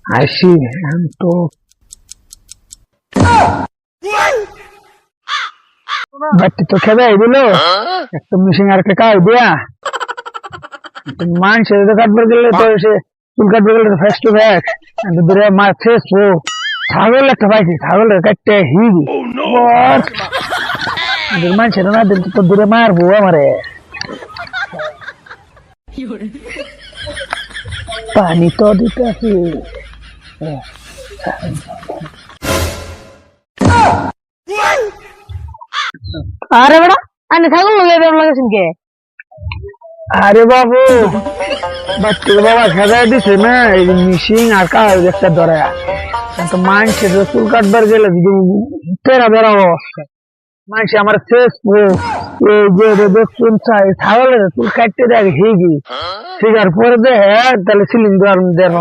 আসি আমি তো বাচ্চা তো খেবে দিল একটা মিশিং আর একটা কাজ দিয়া মানুষের তো কাটবার গেলে তো সে চুল কাটবার গেলে ফেস টু ফেস দূরে মাছ ফেস ও ছাগল একটা পাইছি ছাগলের কাটতে হিবি মানুষের না দিন তো দূরে মারবো আমারে পানি তো দিতে আছি আরে বেটা আনে ছাগল লগে বের লাগাছেন কে? আরে বাবু বাচ্চা বাবা সাজায় দিছে না এই মিশিং আর কাজ একটা ধরে তো মানুষের চুল কাটবার গেলে যদি তেরা বেড়া অবস্থা মানুষ আমার শেষ এই যে দেখুন চাই ছাগলের চুল কাটতে দেয় হিগি ঠিক আর পরে দেয় তাহলে সিলিন্ডার দেয়